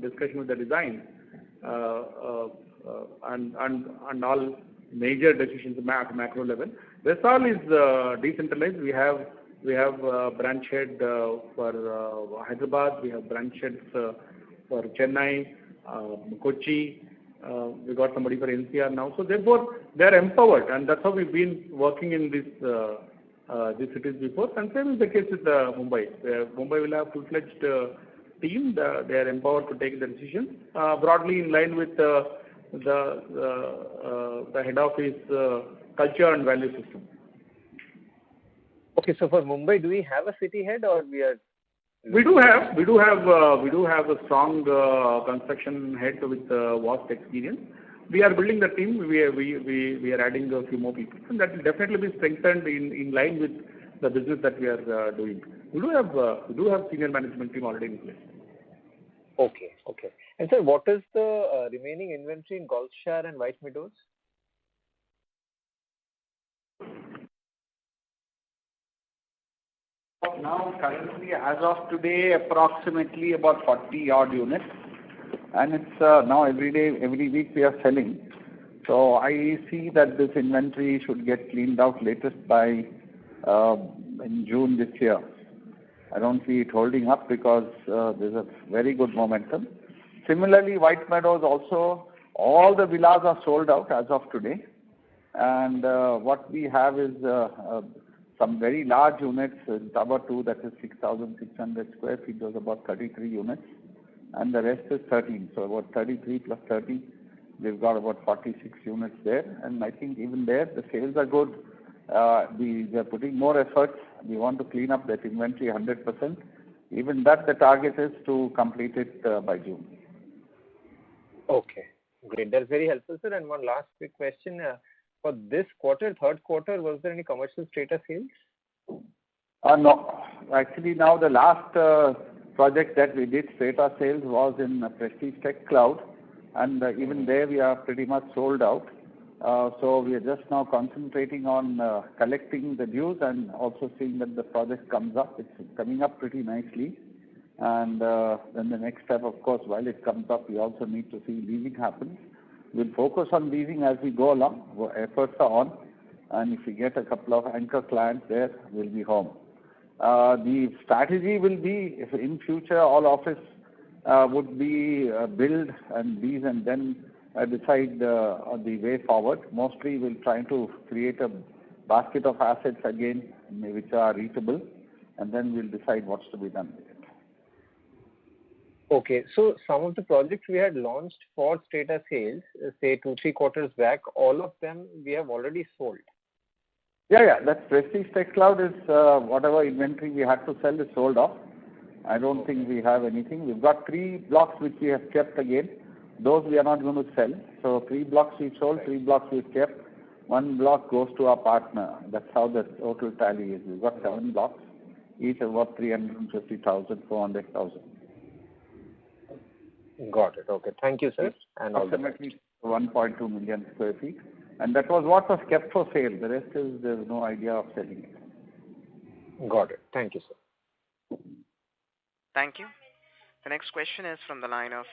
D: discussion with the design and all major decisions at macro level, this all is decentralized. We have branch head for Hyderabad. We have branch heads for Chennai, Kochi. We got somebody for NCR now. So therefore, they are empowered, and that's how we've been working in these cities before. And same is the case with Mumbai. Mumbai will have full-fledged team. They are empowered to take the decision broadly in line with the head office culture and value system.
F: Okay, so for Mumbai, do we have a city head or we are?
D: We do have a strong construction head with vast experience. We are building the team. We are adding a few more people, and that will definitely be strengthened in line with the business that we are doing. We do have senior management team already in place.
F: Okay. And sir, what is the remaining inventory in Gulfshire and White Meadows?
C: Now, currently, as of today, approximately about 40 odd units, and it's now every week we are selling. So I see that this inventory should get cleaned out latest by in June this year. I don't see it holding up because there's a very good momentum. Similarly, White Meadows also, all the villas are sold out as of today, and what we have is some very large units in Tower 2, that is 6,600 square feet, those about 33 units, and the rest is 13. So about 33 plus 30, we've got about 46 units there, and I think even there the sales are good. We are putting more efforts. We want to clean up that inventory 100%. Even that, the target is to complete it by June.
F: Okay, great. That's very helpful, sir. And one last quick question. For this quarter, third quarter, was there any commercial strata sales?
C: No. Actually, now the last project that we did strata sales was in Prestige Tech Cloud, and even there we are pretty much sold out. So we are just now concentrating on collecting the dues and also seeing that the project comes up. It's coming up pretty nicely. And then the next step, of course, while it comes up, we also need to see leasing happens. We'll focus on leasing as we go along. Efforts are on. And if we get a couple of anchor clients there, we'll be home. The strategy will be, if in future all office would be build and lease and then decide on the way forward. Mostly we'll try to create a basket of assets again which are reachable, and then we'll decide what's to be done with it.
F: Okay, so some of the projects we had launched for strata sales, say 2-3 quarters back, all of them we have already sold.
C: Yeah. That Prestige Tech Cloud is whatever inventory we had to sell is sold off. I don't think we have anything. We've got 3 blocks which we have kept again. Those we are not going to sell. So 3 blocks we've sold, 3 blocks we've kept. 1 block goes to our partner. That's how the total tally is. We've got 7 blocks, each about 350,000, 400,000.
F: Got it. Okay. Thank you, sir. And
C: approximately 1.2 million square feet. And that was what was kept for sale. The rest is there's no idea of selling it.
F: Got it. Thank you, sir.
A: Thank you. The next question is from the line of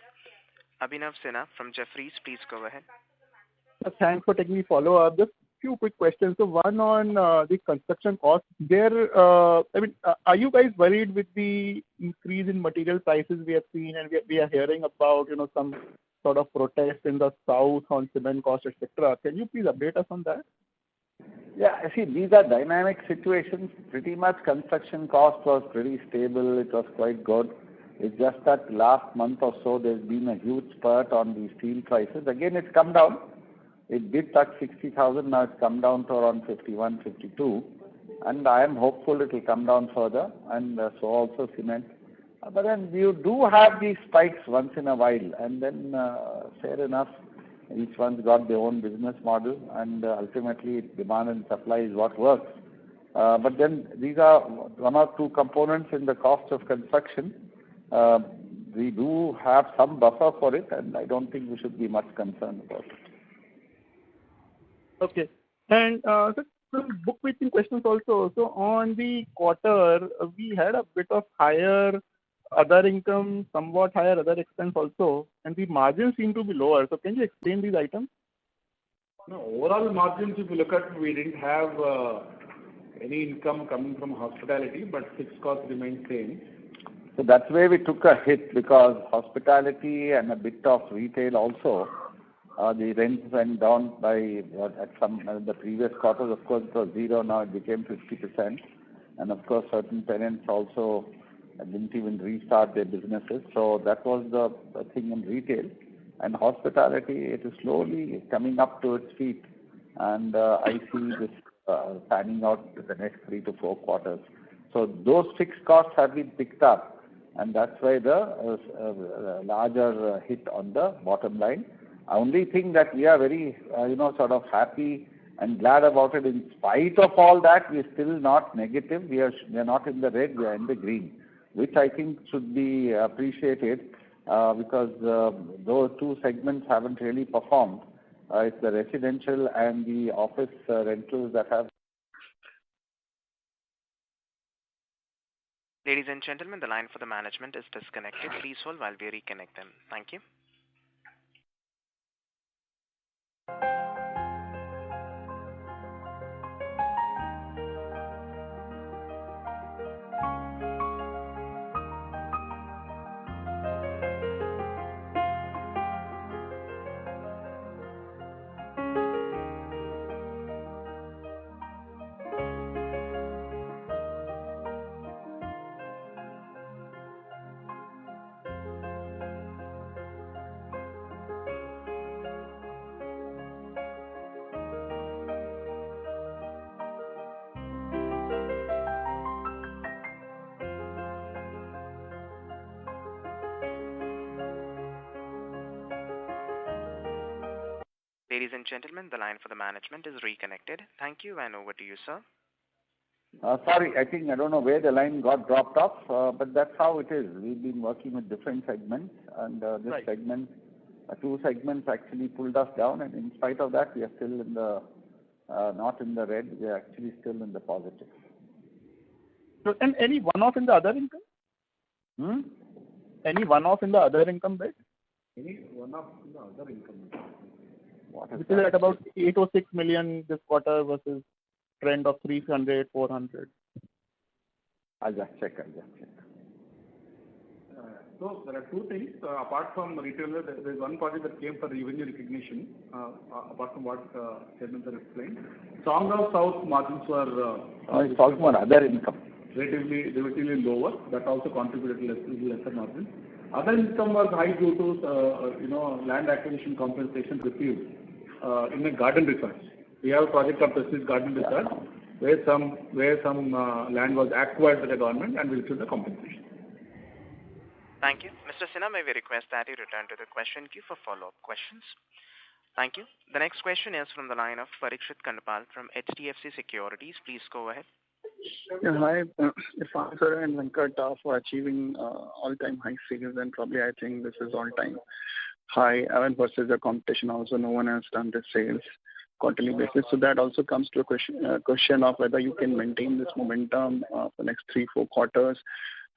A: Abhinav Sinha from Jefferies. Please go ahead.
H: Thanks for taking the follow-up. Just few quick questions. So one on the construction cost. Are you guys worried with the increase in material prices we have seen, and we are hearing about some sort of protest in the south on cement cost, etc. Can you please update us on that?
C: Yeah, see, these are dynamic situations. Pretty much construction cost was pretty stable. It was quite good. It's just that last month or so there's been a huge spurt on the steel prices. Again, it's come down. It did touch 60,000. Now it's come down to around 51, 52. And I am hopeful it will come down further. And so also cement. But then you do have these spikes once in a while. And then fair enough, each one's got their own business model. And ultimately demand and supply is what works. But then these are 1 or 2 components in the cost of construction. We do have some buffer for it, and I don't think we should be much concerned about it.
H: Okay. And some bookkeeping questions also. So on the quarter, we had a bit of higher other income, somewhat higher other expense also, and the margins seem to be lower. So can you explain these items?
D: No, overall margins, if you look at, we didn't have any income coming from hospitality, but fixed cost remains same.
C: So that's where we took a hit, because hospitality and a bit of retail also, the rents went down by the previous quarters. Of course, it was 0. Now it became 50%, and of course certain tenants also didn't even restart their businesses. So that was the thing in retail. And hospitality, it is slowly coming up to its feet. And I see this panning out in the next 3 to 4 quarters. So those fixed costs have been picked up, and that's why the larger hit on the bottom line. Only thing that we are very, sort of happy and glad about it. In spite of all that, we are still not negative. We are not in the red. We are in the green, which I think should be appreciated because those two segments haven't really performed. It's the residential and the office rentals that have.
A: Ladies and gentlemen, the line for the management is disconnected. Please hold while we reconnect them. Thank you. Ladies and gentlemen, the line for the management is reconnected. Thank you, and over to you, sir.
C: Sorry, I don't know where the line got dropped off, but that's how it is. We've been working with different segments, and this
H: right.
C: segment, 2 segments actually pulled us down, and in spite of that, we are still in the, not in the red, we are actually still in the positive.
H: So, and any one-off in the other income? Any one-off in the other income bit?
D: Any one-off in the other income?
H: Which is at about 806 million this quarter versus trend of 300, 400.
C: I'll just check.
D: So there are 2 things. Apart from retailer, there is one project that came for revenue recognition, apart from what Chairman sir explained. Songaon South margins were...
C: it's talking about other income.
D: Relatively lower. That also contributed to lesser margins. Other income was high due to, land acquisition compensation received in the garden research. We have a project of Prestige Garden Research where some land was acquired by the government and we received the compensation.
A: Thank you. Mr. Sinha, may we request that you return to the question queue for follow-up questions? Thank you. The next question is from the line of Parikshit Kandpal from HDFC Securities. Please go ahead.
K: Yeah, hi, Irfan sir and Venkat for achieving all-time high sales, and probably I think this is all-time high. Versus the competition also, no one has done the sales quarterly basis. So that also comes to a question of whether you can maintain this momentum for the next 3-4 quarters.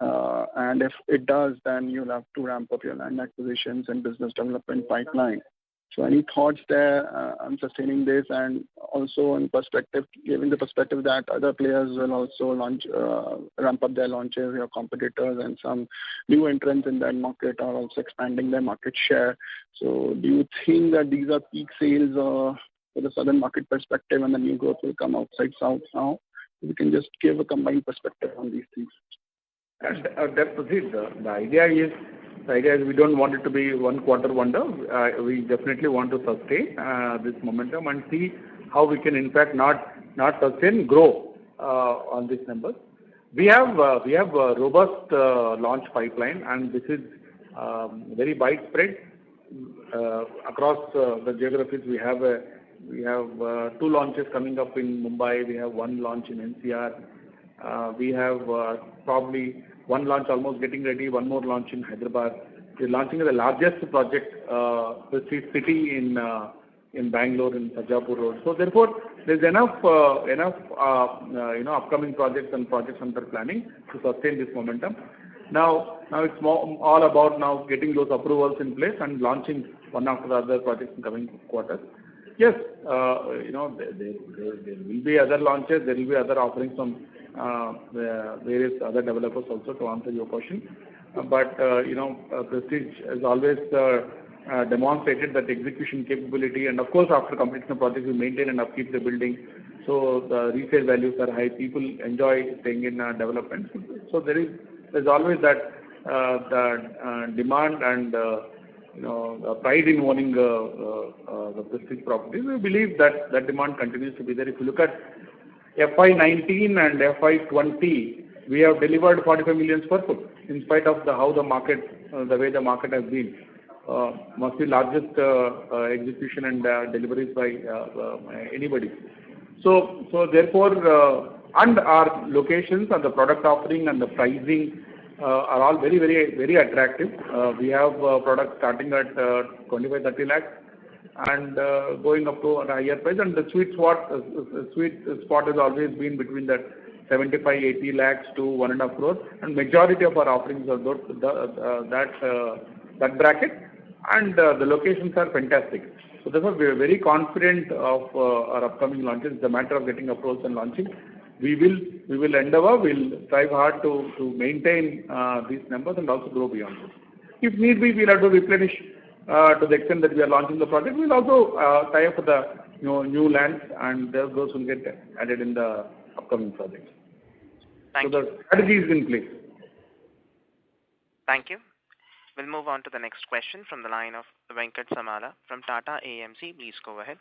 K: And if it does, then you'll have to ramp up your land acquisitions and business development pipeline. So any thoughts there on sustaining this, and also in perspective, given the perspective that other players will also ramp up their launches, your competitors and some new entrants in that market are also expanding their market share. So do you think that these are peak sales for the southern market perspective and the new growth will come outside south now? We can just give a combined perspective on these things.
D: That's the idea is we don't want it to be one quarter wonder. We definitely want to sustain this momentum and see how we can in fact not sustain, grow on these numbers. We have a robust launch pipeline, and this is very widespread across the geographies. We have 2 launches coming up in Mumbai. We have 1 launch in NCR. We have probably 1 launch almost getting ready, 1 more launch in Hyderabad. We're launching the largest project, Prestige City in Bangalore in Sajapur Road. So therefore, there's enough upcoming projects and projects under planning to sustain this momentum. Now it's all about now getting those approvals in place and launching one after the other projects in coming quarters. Yes, there will be other launches. There will be other offerings from various other developers also, to answer your question. But Prestige has always demonstrated that execution capability, and of course after completion of project we maintain and upkeep the building, so the resale values are high. People enjoy staying in development. So there is there's always that demand and pride in owning the Prestige properties. We believe that demand continues to be there. If you look at FY19 and FY20, we have delivered 45 million square foot in spite of the way the market has been. Must be largest execution and deliveries by anybody. So therefore, and our locations and the product offering and the pricing are all very, very, very attractive. We have products starting at 25-30 lakhs and going up to a higher price. And the sweet spot has always been between that 75-80 lakhs to 1.5 crore. And majority of our offerings are that bracket. And the locations are fantastic. So therefore, we are very confident of our upcoming launches. It's a matter of getting approvals and launching. We will endeavor, we'll strive hard to maintain these numbers and also grow beyond this. If need be, we'll have to replenish to the extent that we are launching the project. We'll also tie up for the new lands, and those will get added in the upcoming projects. So the strategy is in place.
A: Thank you. We'll move on to the next question from the line of Venkat Samala from Tata AMC. Please go ahead.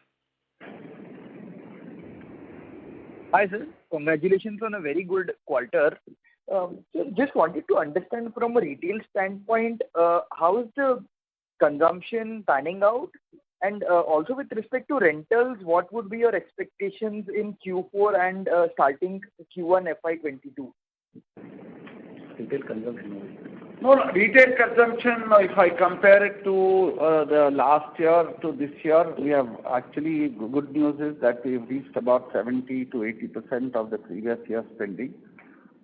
L: Hi, sir. Congratulations on a very good quarter. Just wanted to understand from a retail standpoint, how is the consumption panning out? And also with respect to rentals, what would be your expectations in Q4 and starting Q1 FY22?
D: Retail consumption.
C: No, retail consumption, if I compare it to the last year to this year, we have actually, good news is that we've reached about 70 to 80% of the previous year's spending.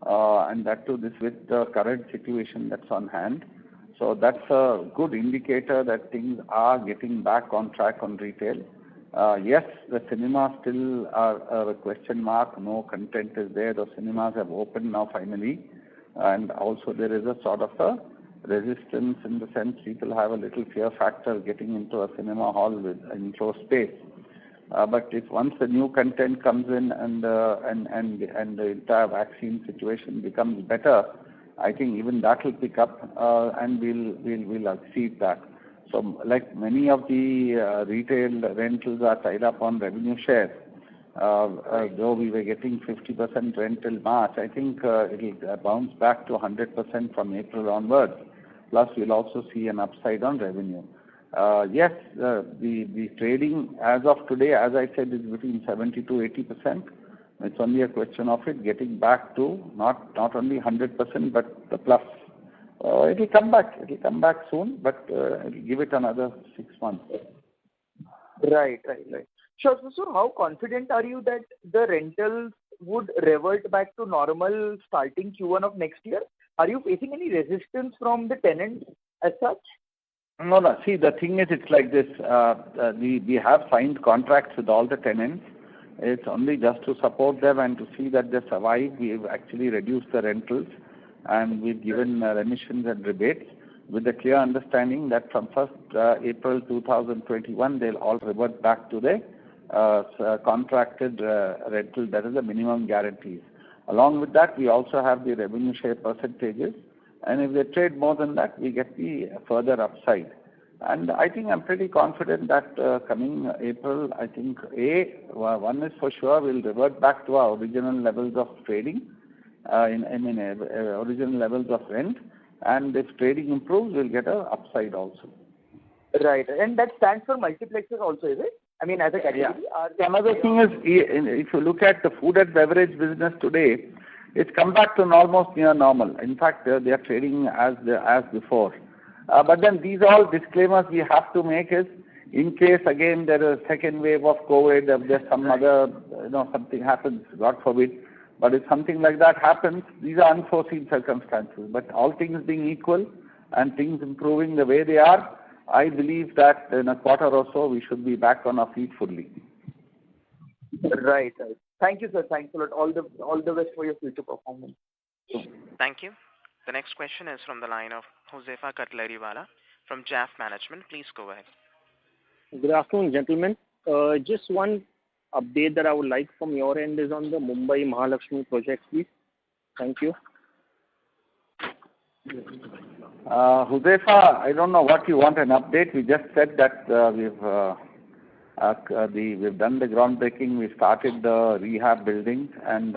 C: And that too, this with the current situation that's on hand. So that's a good indicator that things are getting back on track on retail. Yes, the cinemas still are a question mark. No content is there. The cinemas have opened now finally. And also there is a sort of a resistance in the sense people have a little fear factor getting into a cinema hall with enclosed space. But if once the new content comes in and the entire vaccine situation becomes better, I think even that will pick up and we'll exceed that. So like many of the retail rentals are tied up on revenue share. Though we were getting 50% rent till March, I think it will bounce back to 100% from April onwards. Plus, we'll also see an upside on revenue. Yes, the trading as of today, as I said, is between 70 to 80%. It's only a question of it getting back to not only 100%, but the plus. It will come back. It will come back soon, but it'll give it another 6 months.
L: Right. Sure. So how confident are you that the rentals would revert back to normal starting Q1 of next year? Are you facing any resistance from the tenants as such?
C: No. See, the thing is, it's like this. We have signed contracts with all the tenants. It's only just to support them and to see that they survive. We've actually reduced the rentals and we've given remissions and rebates with the clear understanding that from 1st April 2021, they'll all revert back to the contracted rental, that is the minimum guarantees. Along with that, we also have the revenue share percentages, and if they trade more than that, we get the further upside. And I think I'm pretty confident that coming April, I think one is for sure, we'll revert back to our original levels of trading, original levels of rent, and if trading improves, we'll get an upside also.
L: Right, and that stands for multiplexes also, is it? I mean, as a category?
C: Yeah. Another thing is, if you look at the food and beverage business today, it's come back to almost near normal. In fact, they are trading as before. But then these all disclaimers we have to make is, in case again there is a second wave of COVID, if there's some other, something happens, God forbid. But if something like that happens, these are unforeseen circumstances. But all things being equal and things improving the way they are, I believe that in a quarter or so, we should be back on our feet fully.
L: Right. Thank you, sir. Thanks a lot. All the best for your future performance.
A: Thank you. The next question is from the line of Josefa Katlariwala from JAF Management. Please go ahead.
M: Good afternoon, gentlemen. Just one update that I would like from your end is on the Mumbai Mahalakshmi project, please. Thank you.
C: Huzaifa, I don't know what you want an update. We just said that we've done the groundbreaking. We started the rehab building, and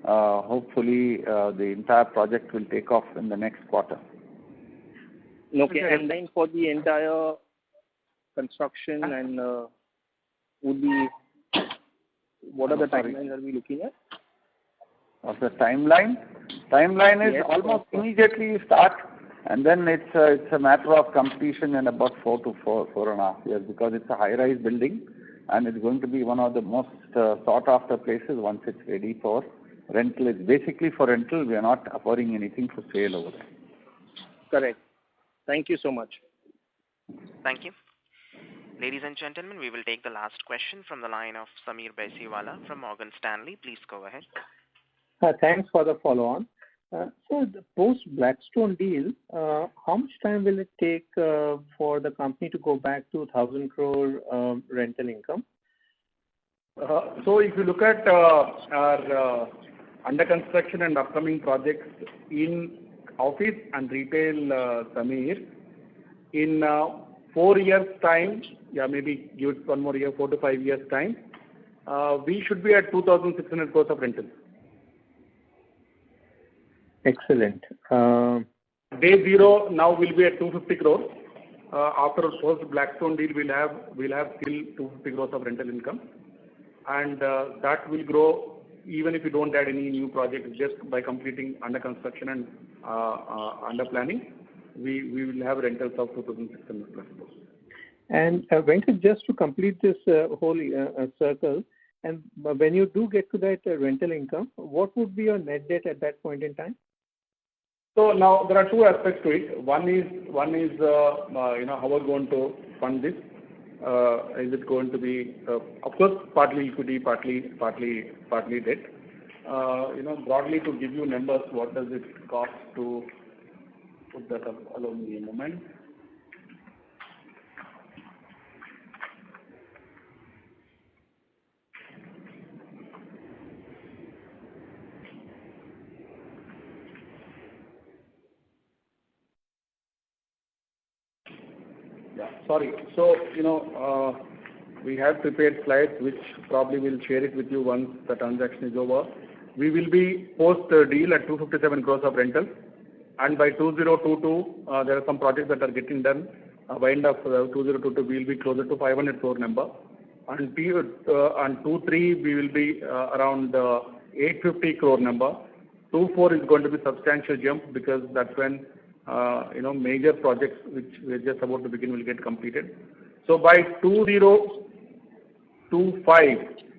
C: hopefully the entire project will take off in the next quarter.
M: Okay, and then for the entire construction and what are the timelines are we looking at?
C: Of the timeline? Timeline is almost immediately you start, and then it's a matter of completion in about 4.5 years, because it's a high-rise building, and it's going to be one of the most sought-after places once it's ready for rental. It's basically for rental. We are not offering anything for sale over there.
M: Correct. Thank you so much.
A: Thank you. Ladies and gentlemen, we will take the last question from the line of Sameer Baisiwala from Morgan Stanley. Please go ahead.
N: Thanks for the follow-on. So the post-Blackstone deal, how much time will it take for the company to go back to 1,000 crore rental income?
D: So if you look at our under construction and upcoming projects in office and retail, Sameer, in 4 years' time, maybe give it one more year, 4 to 5 years' time, we should be at 2,600 crores of rentals.
N: Excellent.
D: Day zero now will be at 250 crores. After post Blackstone deal, we'll have still 250 crores of rental income, and that will grow even if you don't add any new projects. Just by completing under construction and under planning, we will have rentals of 2,600 plus crores.
N: And Venkat, just to complete this whole circle, and when you do get to that rental income, what would be your net debt at that point in time?
D: So now there are two aspects to it. One is how we're going to fund this. Is it going to be, of course, partly equity, partly debt. Broadly, to give you numbers, what does it cost to put that up? Allow me a moment. Sorry. So, we have prepared slides which probably will share it with you once the transaction is over. We will be post-deal at 257 crores of rental, and by 2022, there are some projects that are getting done. By end of 2022, we will be closer to 500 crore number. And 23, we will be around 850 crore number. 24 is going to be substantial jump, because that's when major projects which we're just about to begin will get completed. So by 2025,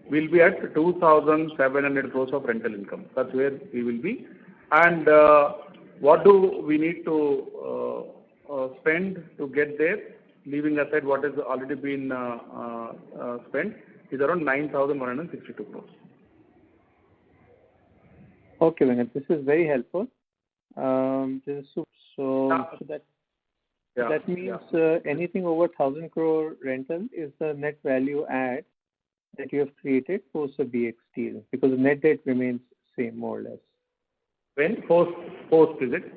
D: we'll be at 2,700 crores of rental income. That's where we will be. And what do we need to spend to get there, leaving aside what has already been spent, is around 9,162 crores.
N: Okay, Venkat, this is very helpful. That means anything over 1,000 crore rental is the net value add that you have created post the BX deal, because the net debt remains same more or less.
D: When? Post is it?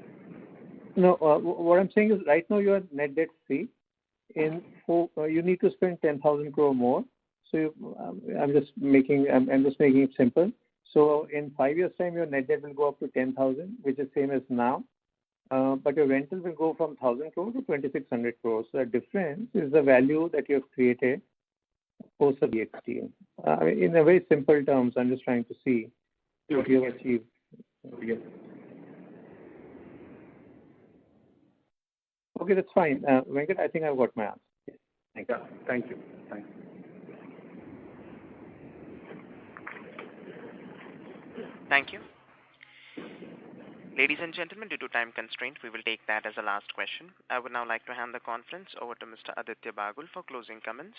N: No, what I'm saying is right now you are net debt free. You need to spend 10,000 crore more. So I'm just making it simple. So in 5 years' time, your net debt will go up to 10,000, which is same as now. But your rental will go from 1,000 crore to 2,600 crores. So the difference is the value that you have created post the BX deal. In a very simple terms, I'm just trying to see what you have achieved.
D: Yes.
N: Okay, that's fine. Venkat, I think I've got my answer.
D: Thank you. Thank you. Thanks.
A: Thank you. Ladies and gentlemen, due to time constraint, we will take that as a last question. I would now like to hand the conference over to Mr. Aditya Bagul for closing comments.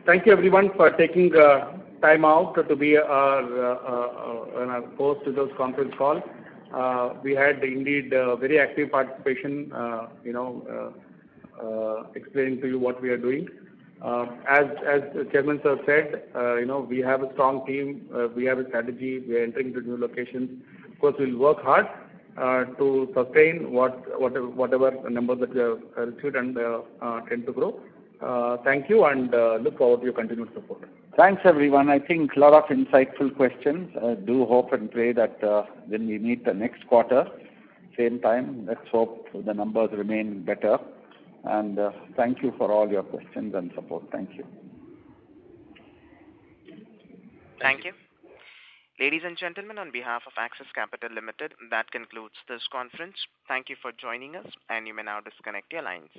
D: Thank you everyone for taking time out to be on our post-results conference call. We had indeed very active participation, explaining to you what we are doing. As the Chairman sir said, we have a strong team, we have a strategy, we are entering into new locations. Of course, we'll work hard to sustain whatever numbers that we have achieved and tend to grow. Thank you and look forward to your continued support.
C: Thanks, everyone. I think a lot of insightful questions. I do hope and pray that when we meet the next quarter, same time, let's hope the numbers remain better. And thank you for all your questions and support. Thank you.
A: Thank you. Ladies and gentlemen, on behalf of Axis Capital Limited, that concludes this conference. Thank you for joining us, and you may now disconnect your lines.